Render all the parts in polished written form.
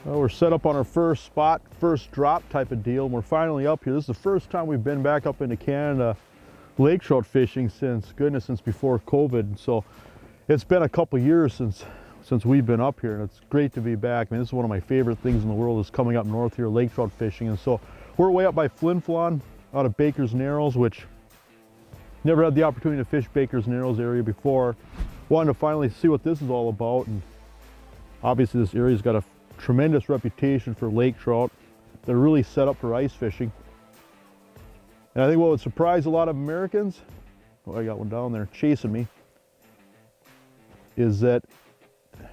Well, we're set up on our first spot, first drop type of deal, and we're finally up here. This is the first time we've been back up into Canada lake trout fishing since before COVID. So it's been a couple years since we've been up here, and it's great to be back. I mean, this is one of my favorite things in the world, is coming up north here, lake trout fishing. And so we're way up by Flin Flon out of Baker's Narrows, which never had the opportunity to fish Baker's Narrows area before. Wanted to finally see what this is all about, and obviously this area's got a tremendous reputation for lake trout. They're really set up for ice fishing. And I think what would surprise a lot of Americans, oh, I got one down there chasing me, is that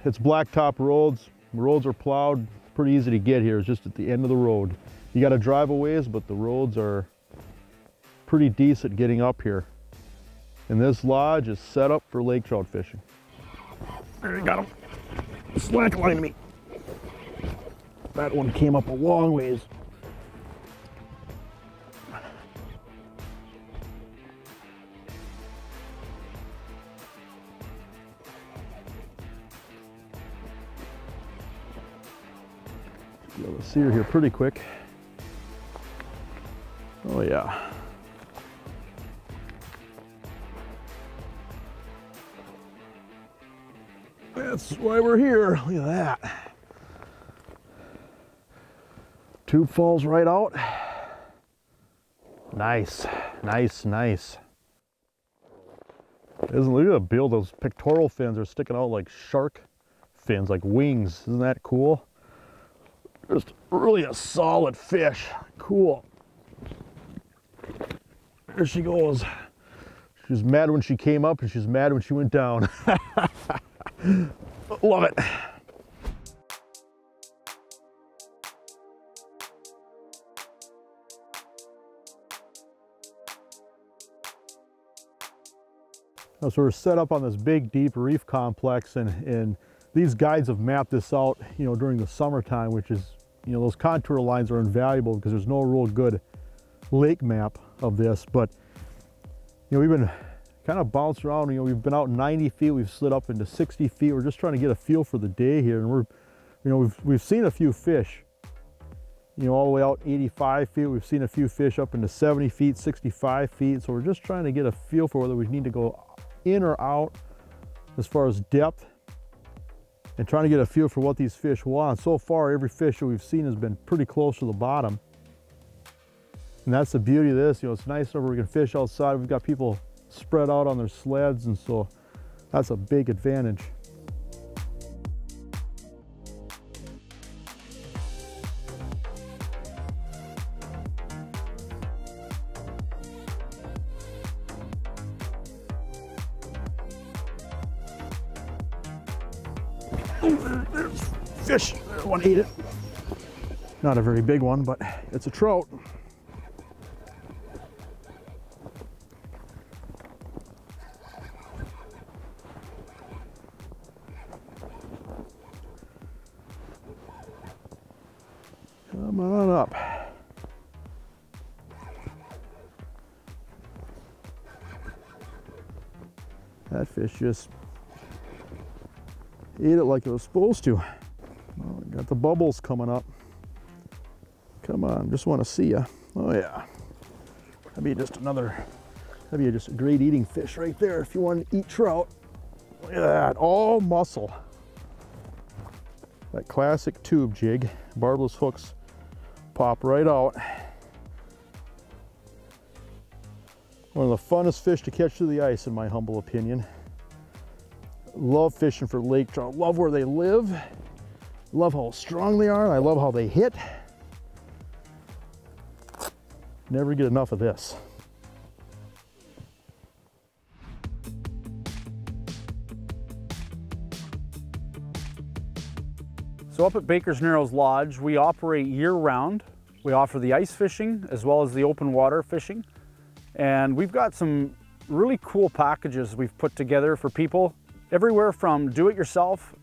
it's blacktop roads. The roads are plowed. It's pretty easy to get here. It's just at the end of the road. You got to drive a ways, but the roads are pretty decent getting up here. And this lodge is set up for lake trout fishing. There you got him. Slacklining me. That one came up a long ways. Be able to see her here pretty quick. Oh yeah. That's why we're here. Look at that. Tube falls right out. Nice, nice, nice. Look at the build. Those pectoral fins are sticking out like shark fins, like wings. Isn't that cool? Just really a solid fish. Cool. There she goes. She was mad when she came up, and she's mad when she went down. Love it. So we're set up on this big, deep reef complex, and these guides have mapped this out, during the summertime, which is, those contour lines are invaluable because there's no real good lake map of this. But, we've been kind of bounced around. We've been out 90 feet, we've slid up into 60 feet. We're just trying to get a feel for the day here, and we've seen a few fish, all the way out 85 feet. We've seen a few fish up into 70 feet, 65 feet. So we're just trying to get a feel for whether we need to go in or out as far as depth, and trying to get a feel for what these fish want. So far, every fish that we've seen has been pretty close to the bottom. And that's the beauty of this. It's nice whenever we can fish outside. We've got people spread out on their sleds, and so that's a big advantage. Oh, there's fish. That one ate it. Not a very big one, but it's a trout. Come on up. That fish just ate it like it was supposed to. Well, got the bubbles coming up. Come on, just want to see ya. Oh yeah. That'd be just a great eating fish right there if you want to eat trout. Look at that, all muscle. That classic tube jig, barbless hooks pop right out. One of the funnest fish to catch through the ice, in my humble opinion. Love fishing for lake trout. Love where they live. Love how strong they are. I love how they hit. Never get enough of this. So up at Baker's Narrows Lodge, we operate year-round. We offer the ice fishing as well as the open water fishing. And we've got some really cool packages we've put together for people, everywhere from do-it-yourself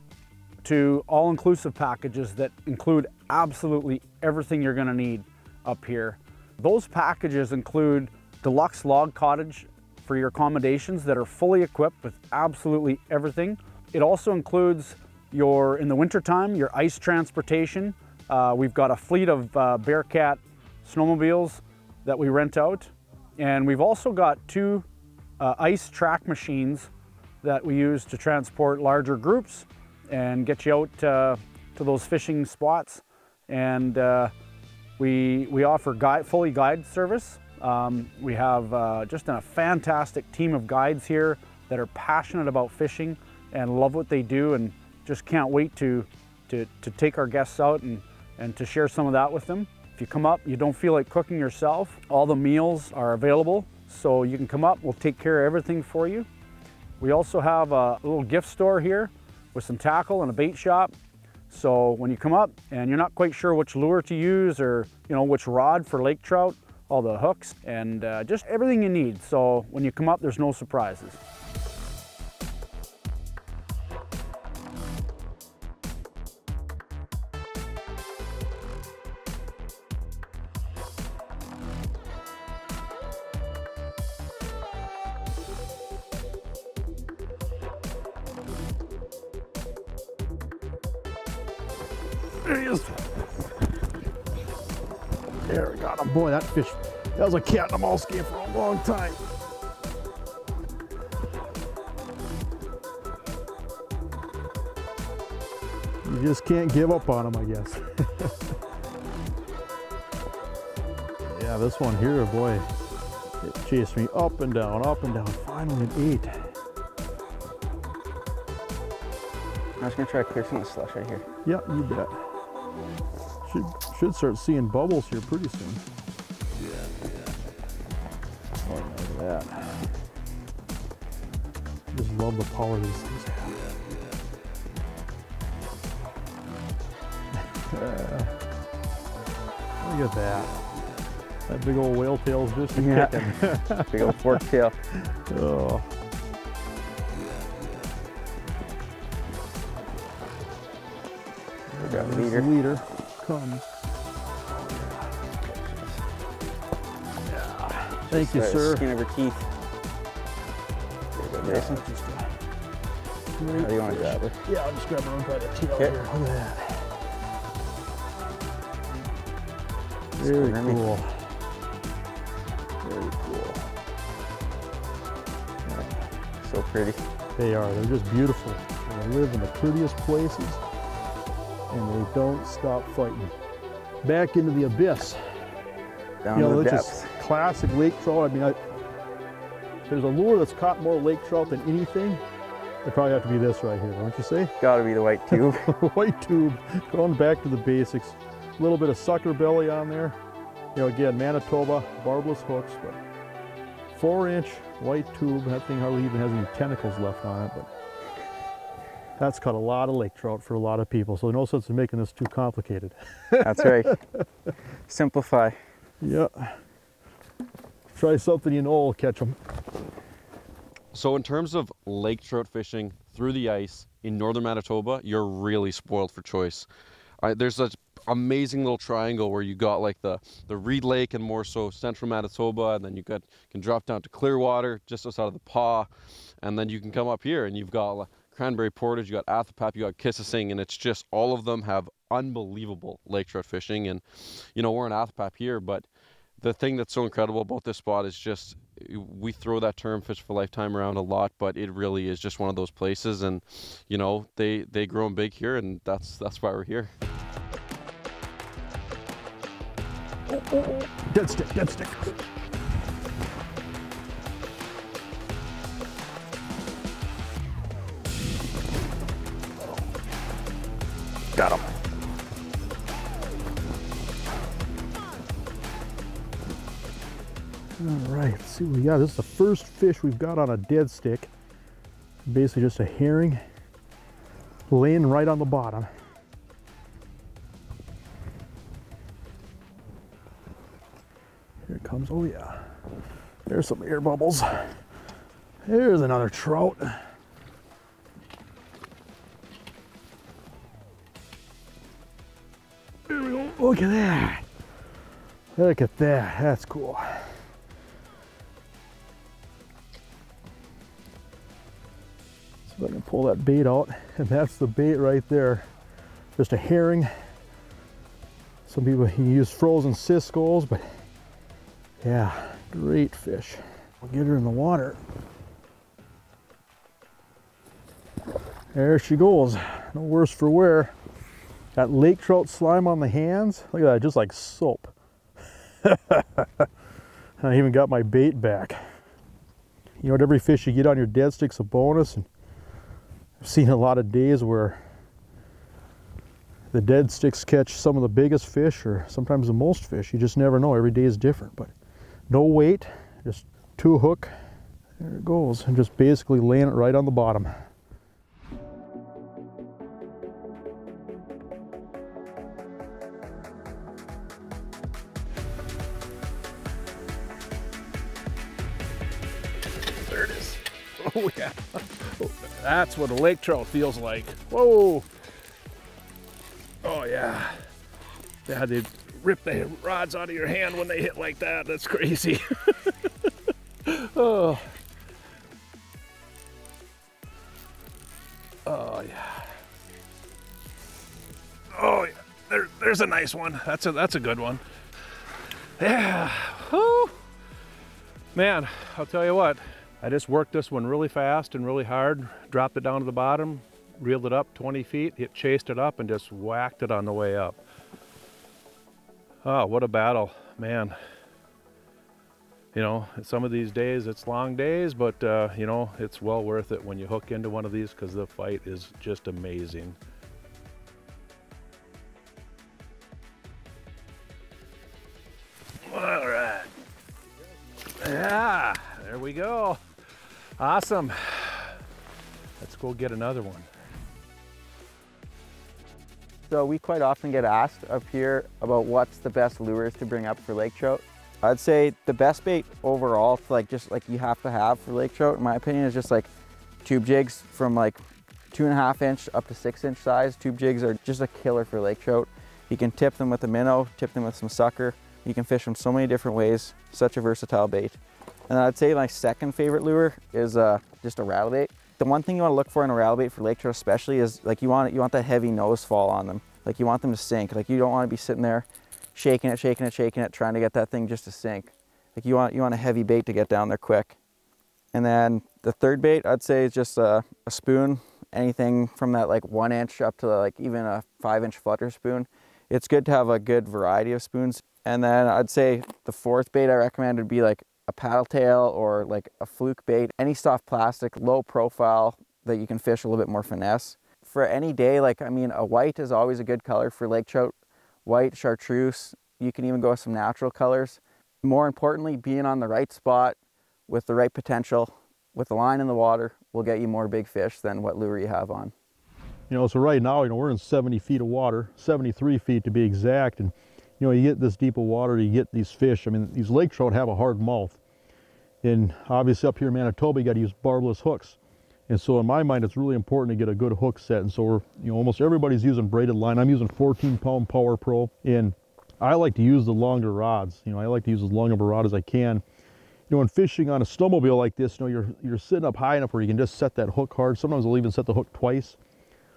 to all-inclusive packages that include absolutely everything you're gonna need up here. Those packages include deluxe log cottage for your accommodations that are fully equipped with absolutely everything. It also includes in the wintertime, your ice transportation. We've got a fleet of Bearcat snowmobiles that we rent out. And we've also got 2 ice track machines that we use to transport larger groups and get you out to those fishing spots. And we offer fully guide service. We have just a fantastic team of guides here that are passionate about fishing and love what they do, and just can't wait to take our guests out and to share some of that with them. If you come up, you don't feel like cooking yourself, all the meals are available, so you can come up, we'll take care of everything for you. We also have a little gift store here with some tackle and a bait shop. So when you come up and you're not quite sure which lure to use, or which rod for lake trout, all the hooks and just everything you need. So when you come up, there's no surprises. There he is. There, we got him. Boy, that fish, that was a cat and a mouse game for a long time. You just can't give up on him, I guess. Yeah, this one here, boy, it chased me up and down, finally it ate. I'm just gonna try piercing the slush right here. Yeah, you bet. Should start seeing bubbles here pretty soon. Oh, look at that. Just love the power these things have. Look at that. That big old whale tail's just kicking. Big old fork tail. Oh. Got a leader. Leader comes. Thank you, sir. Skin of her teeth. There you go, Jason. How do you want to grab her? Yeah, I'll just grab her own by the tail Okay. here. Look at that. Very cool. Very cool. So pretty. They are. They're just beautiful. They live in the prettiest places, and they don't stop fighting. Back into the abyss. Down to the that's depths. just classic lake trout. I mean, if there's a lure that's caught more lake trout than anything, it'd probably have to be this right here, don't you say? Gotta be the white tube. White tube, going back to the basics. A little bit of sucker belly on there. Again, Manitoba, barbless hooks, but 4-inch white tube. That thing hardly even has any tentacles left on it, but that's caught a lot of lake trout for a lot of people, so no sense in making this too complicated. That's right. Simplify. Yeah. Try something you know will catch them. So in terms of lake trout fishing through the ice in Northern Manitoba, you're really spoiled for choice. There's an amazing little triangle where you got like the Reed Lake and more so central Manitoba, and then you can drop down to Clearwater just outside of the Paw, and then you can come up here and you've got Cranberry Portage, you got Athapapuskow, you got Kississing, and it's just all of them have unbelievable lake trout fishing. And we're in Athapap here, but the thing that's so incredible about this spot is just, we throw that term fish for lifetime around a lot, but it really is just one of those places. And they grow them big here, and that's why we're here. Oh. Dead stick, dead stick. Got him. All right, let's see what we got. This is the first fish we've got on a dead stick. Basically just a herring laying right on the bottom. Here it comes. Oh yeah. There's some air bubbles. There's another trout. There we go. Look at that. Look at that. That's cool. So I can pull that bait out, and that's the bait right there. Just a herring. Some people can use frozen Cisco's, but yeah, great fish. We'll get her in the water. There she goes, no worse for wear. Got lake trout slime on the hands. Look at that, just like soap. I even got my bait back. You know what, every fish you get on your dead stick's a bonus. And I've seen a lot of days where the dead sticks catch some of the biggest fish, or sometimes the most fish. You just never know, every day is different. But no weight, just 2 hook. There it goes, and just basically laying it right on the bottom. There it is. Oh yeah, that's what a lake trout feels like. Whoa. Oh yeah. Yeah, they rip the rods out of your hand when they hit like that. That's crazy. Oh. Oh yeah. Oh yeah. There's a nice one. That's a good one. Yeah. Whew. Man, I'll tell you what. I just worked this one really fast and really hard, dropped it down to the bottom, reeled it up 20 feet, chased it up, and just whacked it on the way up. Oh, what a battle, man. You know, some of these days it's long days, but you know, it's well worth it when you hook into one of these, because the fight is just amazing. All right. Yeah, there we go. Awesome. Let's go get another one. So we quite often get asked up here about what's the best lures to bring up for lake trout. I'd say the best bait overall, just like you have to have for lake trout, in my opinion, is just like tube jigs from like 2.5 inch up to 6 inch size. Tube jigs are just a killer for lake trout. You can tip them with a minnow, tip them with some sucker. You can fish them so many different ways. Such a versatile bait. And I'd say my second favorite lure is just a rattle bait. The one thing you want to look for in a rattle bait for lake trout especially is like you want that heavy nose fall on them. Like you want them to sink. Like you don't want to be sitting there shaking it, trying to get that thing just to sink. Like you want a heavy bait to get down there quick. And then the third bait I'd say is just a spoon. Anything from that like 1 inch up to like even a 5 inch flutter spoon. It's good to have a good variety of spoons. And then I'd say the fourth bait I recommend would be like a paddle tail or like a fluke bait. Any soft plastic, low profile that you can fish a little bit more finesse. For any day, like, I mean, a white is always a good color for lake trout. White, chartreuse, you can even go with some natural colors. More importantly, being on the right spot with the right potential, with the line in the water, will get you more big fish than what lure you have on. You know, so right now, you know, we're in 70 feet of water, 73 feet to be exact, and you know, you get this deep of water, you get these fish. I mean, these lake trout have a hard mouth. And obviously up here in Manitoba, you got to use barbless hooks. And so in my mind, it's really important to get a good hook set. And so you know, almost everybody's using braided line. I'm using 14-pound Power Pro, and I like to use the longer rods. You know, I like to use as long of a rod as I can. You know, when fishing on a snowmobile like this, you know, you're sitting up high enough where you can just set that hook hard. Sometimes I'll even set the hook twice.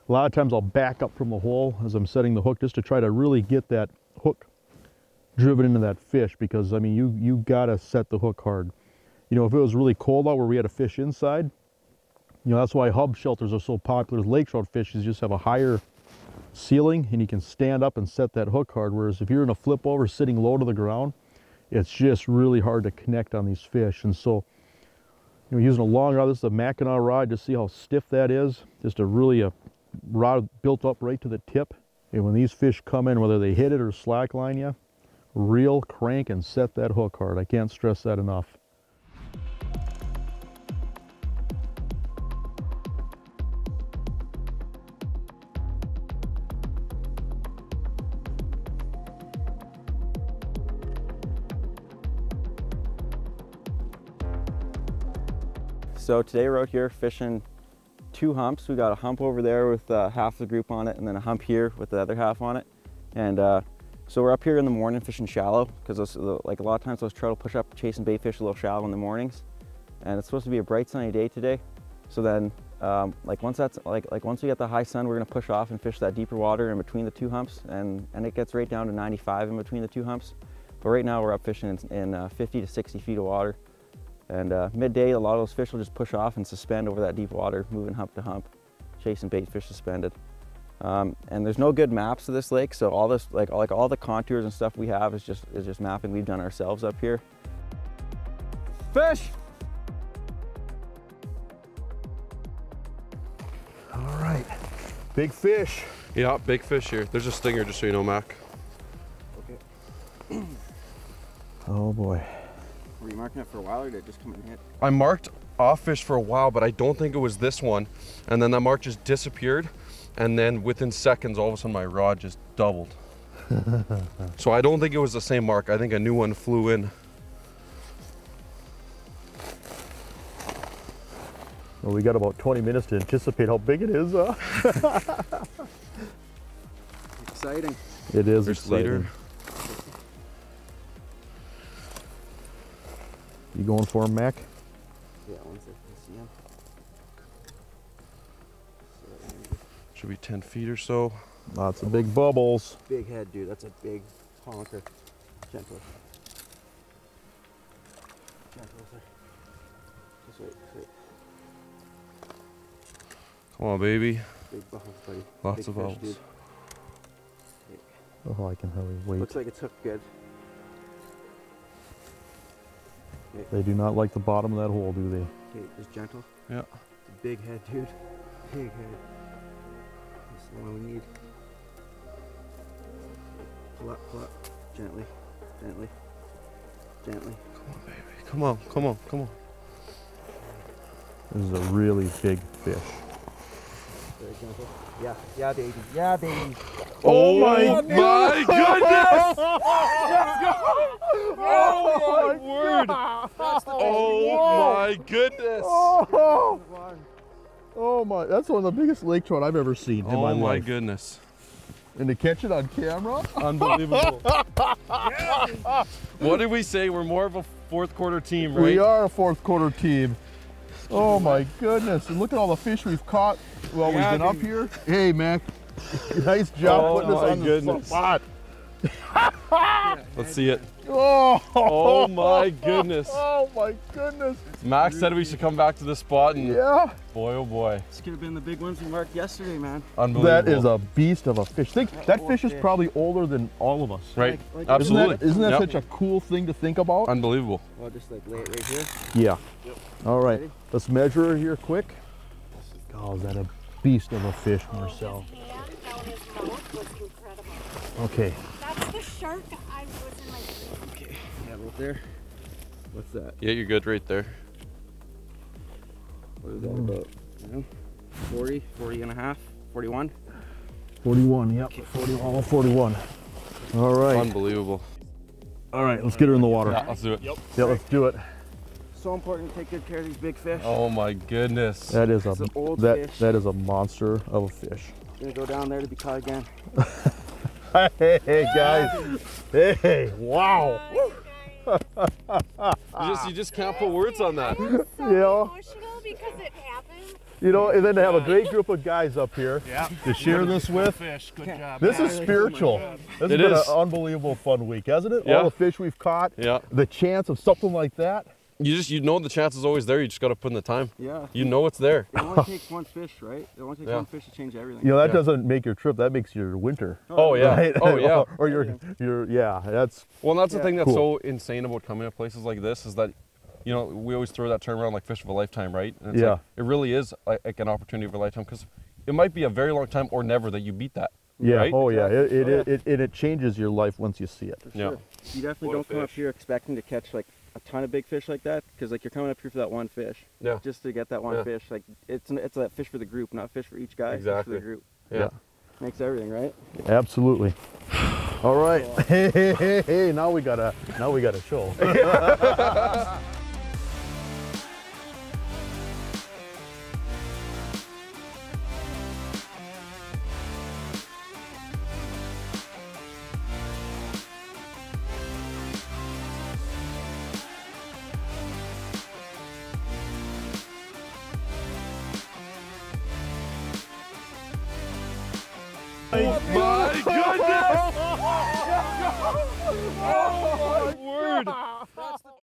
A lot of times I'll back up from the hole as I'm setting the hook just to try to really get that hook driven into that fish, because I mean, you gotta set the hook hard. You know, if it was really cold out where we had to fish inside, you know, that's why hub shelters are so popular with lake trout fish, is just have a higher ceiling and you can stand up and set that hook hard. Whereas if you're in a flip over sitting low to the ground, it's just really hard to connect on these fish. And so, you know, using a long rod, this is a Mackinac rod, just see how stiff that is. Just a rod built up right to the tip. And when these fish come in, whether they hit it or slack line you, reel, crank, and set that hook hard. I can't stress that enough. So today we're out here fishing 2 humps. We got a hump over there with half the group on it, and then a hump here with the other half on it. And so we're up here in the morning fishing shallow, because like a lot of times those trout will push up chasing bait fish a little shallow in the mornings. And it's supposed to be a bright sunny day today. So then Like once we get the high sun, we're gonna push off and fish that deeper water in between the two humps, and it gets right down to 95 in between the two humps. But right now we're up fishing in 50 to 60 feet of water. And midday, a lot of those fish will just push off and suspend over that deep water, moving hump to hump, chasing bait fish suspended. And there's no good maps to this lake, so all this, like all the contours and stuff we have is just mapping we've done ourselves up here. Fish! All right, big fish. Yeah, big fish here. There's a stinger, just so you know, Mac. Okay. Oh boy. Were you marking it for a while, or did it just come and hit? I marked off fish for a while, but I don't think it was this one. And then that mark just disappeared. And then within seconds, all of a sudden my rod just doubled. So I don't think it was the same mark. I think a new one flew in. Well, we got about 20 minutes to anticipate how big it is. Exciting. It is There's exciting. leader. You going for him, Mac? Yeah, once I can see him. Should be 10 feet or so. Lots of big bubbles. Big head, dude. That's a big honker. Gentle. Gentle, sir. Just wait, just wait. Come on, baby. Big bubbles, buddy. Lots Big of fish, bubbles. dude. Oh, I can hardly wait. Looks like it's hooked good. They do not like the bottom of that hole, do they? Okay, just gentle. Yeah. It's a big head, dude. Big head. That's the one we need. Pull up, gently, gently, gently. Come on, baby. Come on, come on, come on. This is a really big fish. Very gentle. Yeah, yeah, baby. Yeah, baby. Oh my goodness! Oh my word! Oh my goodness! Oh, oh my, that's one of the biggest lake trout I've ever seen in my Oh my life. goodness. And to catch it on camera? Unbelievable. What did we say? We're more of a fourth quarter team, right? We are a fourth quarter team. Oh my goodness, and look at all the fish we've caught while we've been up here. Hey, Mac, nice job putting us on the spot. Let's see it. Oh, Oh my goodness. oh my goodness. Max said we should come back to this spot, and Yeah, boy, oh boy. This could have been the big ones we marked yesterday, man. Unbelievable. that is a beast of a fish. Think, that fish is probably older than all of us. Right, Like- absolutely. Isn't that Yep. such a cool thing to think about? Unbelievable. I'll just like lay it right here. Yeah. All right, Ready? let's measure her here quick. Oh, is that a beast of a fish, Marcel? His hand down his mouth was incredible. Okay. That's the shark I was in my dream. Okay, yeah, right there. What's that? Yeah, you're good right there. What is that about? You know, 40, 40 and a half, 41? 41, yep. 41, 41. All right. Unbelievable. All right, let's get her in the water. Yeah, let's do it. Yeah, let's do it. So important to take good care of these big fish. Oh my goodness. That is It's an old that fish. that is a monster of a fish. Gonna go down there to be caught again. Hey guys. Hey, wow. You just can't put words on that. So Yeah. emotional because it happened. You know, and then to have a great group of guys up here to share this with. Fish, good job. This is spiritual. This has It been is. an unbelievable fun week, hasn't it? Yeah. All the fish we've caught. Yeah. The chance of something like that. You know the chance is always there. You just got to put in the time. Yeah. You know it's there. It only takes one fish, right? It only takes Yeah. one fish to change everything. You know, that Yeah. doesn't make your trip, that makes your winter. Oh yeah. Right? Oh yeah. or yeah, that's, Well, and that's the Yeah. thing that's Cool. so insane about coming to places like this is that, you know, we always throw that term around like fish of a lifetime, right? And it's Yeah. like, it really is like an opportunity of a lifetime because it might be a very long time or never that you beat that. yeah, Right? oh yeah, Exactly. it changes your life once you see it. For Yeah. sure. You definitely What a don't come up fish. here expecting to catch like a ton of big fish like that, because like you're coming up here for that one fish. Yeah. Just to get that one Yeah. fish. Like it's a fish for the group, not fish for each guy. Fish Exactly. for the group. Yeah. Makes everything, right? Absolutely. All right. Hey, now we gotta show. Oh my goodness! Oh my word!